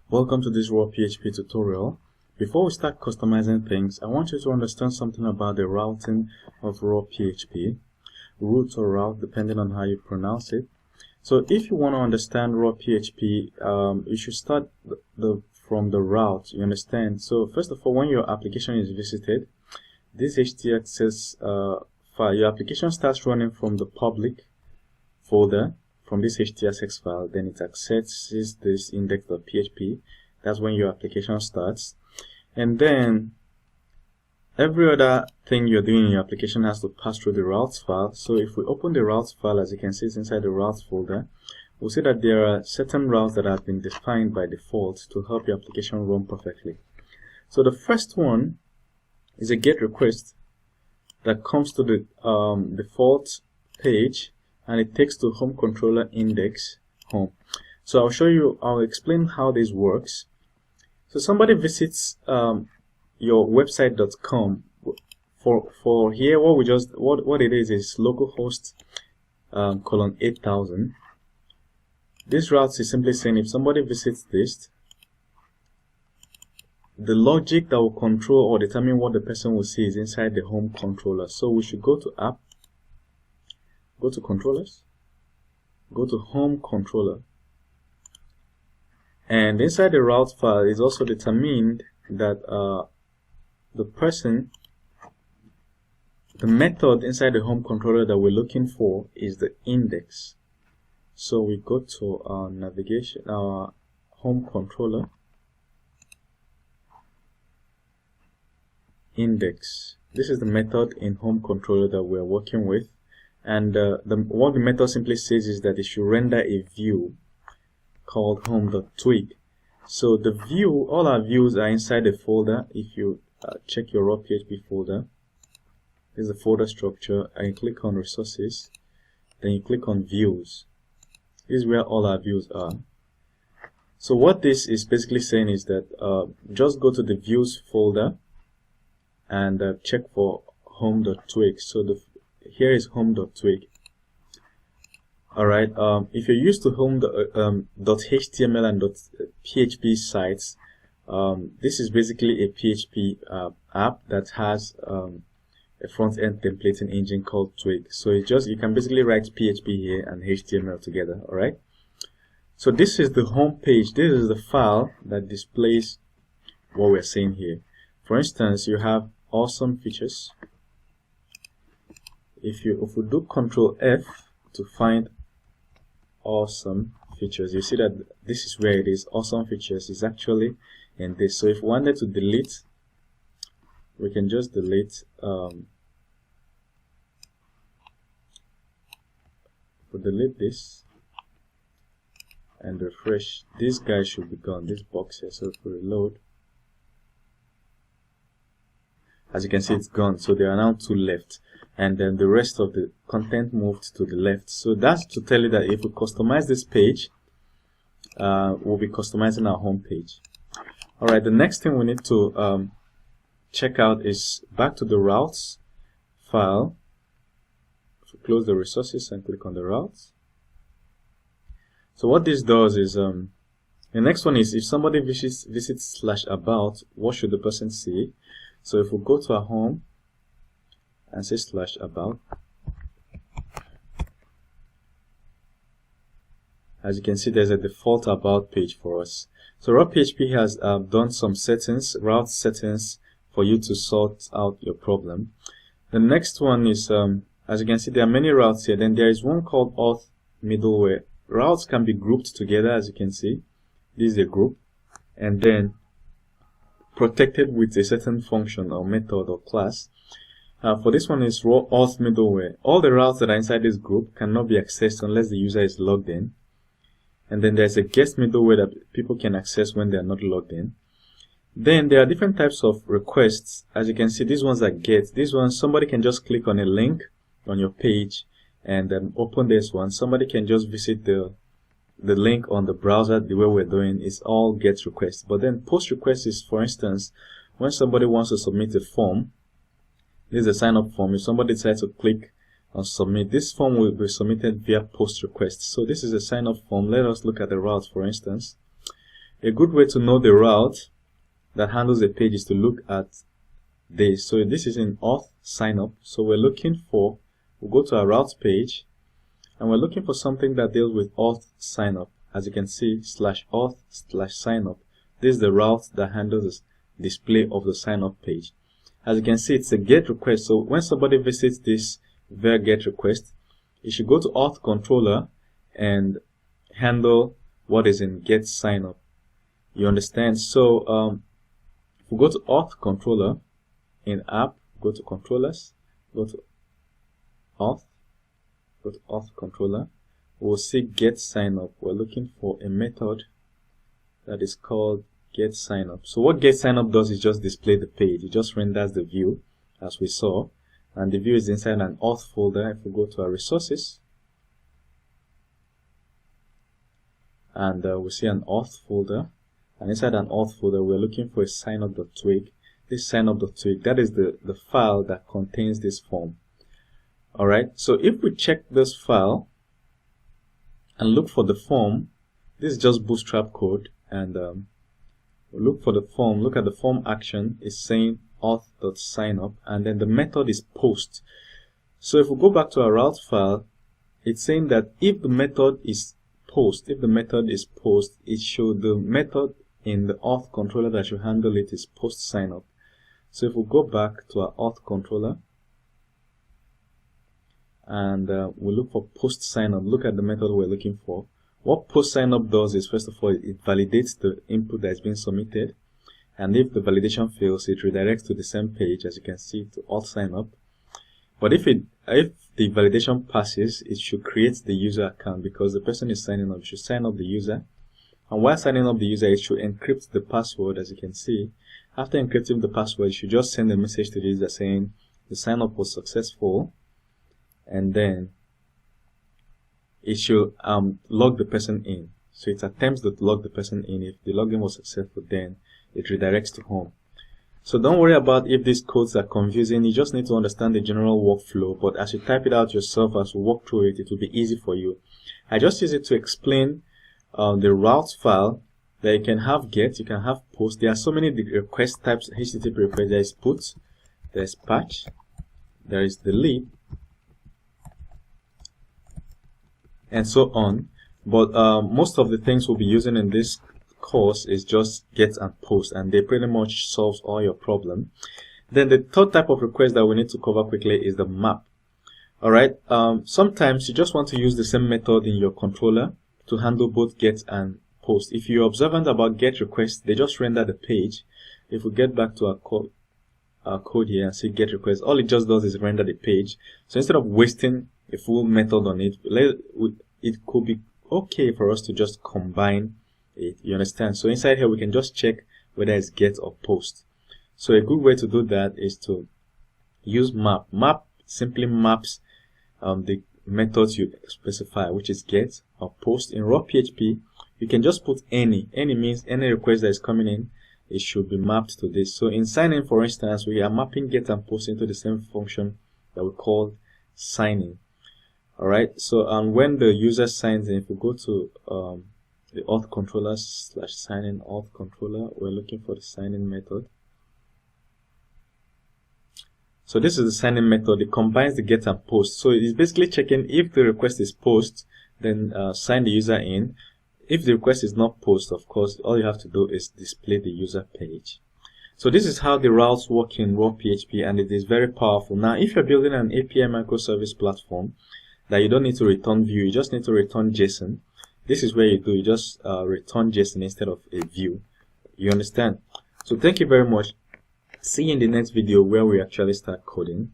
Welcome to this Raw PHP tutorial. Before we start customizing things, I want you to understand something about the routing of Raw PHP, root or route depending on how you pronounce it. So if you want to understand Raw PHP, you should start from the route, you understand. So first of all, when your application is visited, this htaccess file, your application starts running from the public folder from this htaccess file, then it accesses this index.php. That's when your application starts, and then every other thing you're doing in your application has to pass through the routes file. So if we open the routes file, as you can see, it's inside the routes folder. We'll see that there are certain routes that have been defined by default to help your application run perfectly. So the first one is a GET request that comes to the default page, and it takes to home controller index home. So I'll explain how this works. So somebody visits your website.com. For here, what it is localhost colon 8000. This route is simply saying if somebody visits this, the logic that will control or determine what the person will see is inside the home controller. So we should go to app, go to controllers, go to home controller, and inside the route file is also determined that the method inside the home controller that we're looking for is the index. So we go to our navigation, our home controller, index. This is the method in home controller that we're working with. And what the method simply says is that it should render a view called home.twig. So the view, all our views are inside the folder. If you check your raw PHP folder, this is the folder structure, and you click on resources, then you click on views. This is where all our views are. So what this is basically saying is that just go to the views folder and check for home.twig. So here is home.twig. Alright, if you're used to home.html and .php sites, this is basically a PHP app that has a front-end templating engine called Twig. So you can basically write PHP here and HTML together. Alright, so this is the home page. This is the file that displays what we're saying here. For instance, you have awesome features. If we do Control F to find awesome features, you see that this is where it is. Awesome features is actually in this. So if we wanted to delete, we can just delete. We delete this and refresh. This guy should be gone. This box here. So if we reload, as you can see, it's gone. So there are now two left, and then the rest of the content moved to the left. So that's to tell you that if we customize this page, we'll be customizing our home page. Alright, the next thing we need to check out is back to the routes file. So close the resources and click on the routes. So what this does is the next one is if somebody visits /about, what should the person see? So if we go to our home and say /about, as you can see, there's a default about page for us. So Raw PHP has done some settings, route settings, for you to sort out your problem. The next one is, as you can see, there are many routes here. Then there is one called auth middleware. Routes can be grouped together, as you can see. This is a group, and then protected with a certain function or method or class. For this one is raw auth middleware. All the routes that are inside this group cannot be accessed unless the user is logged in. And then there's a guest middleware that people can access when they are not logged in. Then there are different types of requests. As you can see, these ones are GET. These ones, somebody can just click on a link on your page and then open this one. Somebody can just visit the link on the browser. The way we're doing is all GET requests. But then post request is, for instance, when somebody wants to submit a form. This is a sign up form. If somebody decides to click on submit, this form will be submitted via post request. So this is a sign up form. Let us look at the route, for instance. A good way to know the route that handles a page is to look at this. So this is in auth sign up. So we'll go to our routes page, and we're looking for something that deals with auth sign up. As you can see, /auth/sign up. This is the route that handles the display of the sign up page. As you can see, it's a GET request. So when somebody visits this via GET request, you should go to auth controller and handle what is in GET sign up. You understand? So if we go to auth controller in app, go to controllers, go to auth controller, we'll see GET sign up. We're looking for a method that is called GET sign up. So what GET sign up does is just display the page. It just renders the view as we saw, and the view is inside an auth folder. If we go to our resources, and we see an auth folder, and inside an auth folder we're looking for a signup.twig. This signup.twig, that is the file that contains this form. Alright, so if we check this file and look for the form, this is just bootstrap code, and look for the form, look at the form action. It's saying auth.signup, and then the method is post. So if we go back to our route file, it's saying that if the method is post, it should, the method in the auth controller that should handle it is post signup. So if we go back to our auth controller and we look for post signup, look at the method we're looking for. What post signup does is, first of all, it validates the input that is being submitted, and if the validation fails, it redirects to the same page, as you can see, to auth signup. But if the validation passes, it should create the user account, because the person is signing up. You should sign up the user, and while signing up the user, it should encrypt the password. As you can see, after encrypting the password, you should just send a message to the user saying the sign up was successful, and then it should log the person in. So it attempts to log the person in. If the login was successful, then it redirects to home. So don't worry about if these codes are confusing. You just need to understand the general workflow, but as you type it out yourself, as you walk through it, it will be easy for you. I just use it to explain the route file that you can have GET, you can have POST. There are so many request types, HTTP request. There is PUT, there is patch, there is delete, and so on. But most of the things we'll be using in this course is just GET and POST, and they pretty much solves all your problem. Then the third type of request that we need to cover quickly is the map. Alright, sometimes you just want to use the same method in your controller to handle both GET and POST. If you're observant about GET requests, they just render the page. If we get back to our code here and see GET request, all it just does is render the page. So instead of wasting a full method on it, it could be okay for us to just combine it. You understand? So inside here we can just check whether it's GET or POST. So a good way to do that is to use map. Map simply maps the methods you specify, which is GET or POST. In raw PHP, you can just put any means any request that is coming in, it should be mapped to this. So in sign-in, for instance, we are mapping GET and POST into the same function that we call sign-in. Alright, so when the user signs in, if we go to the auth controller /sign-in auth controller, we're looking for the sign-in method. So this is the sign-in method. It combines the GET and POST. So it is basically checking if the request is POST, then sign the user in. If the request is not POST, of course, all you have to do is display the user page. So this is how the routes work in raw PHP, and it is very powerful. Now, if you're building an API microservice platform that you don't need to return view, you just need to return JSON. This is where you do, you just return JSON instead of a view. You understand? So thank you very much. See you in the next video where we actually start coding.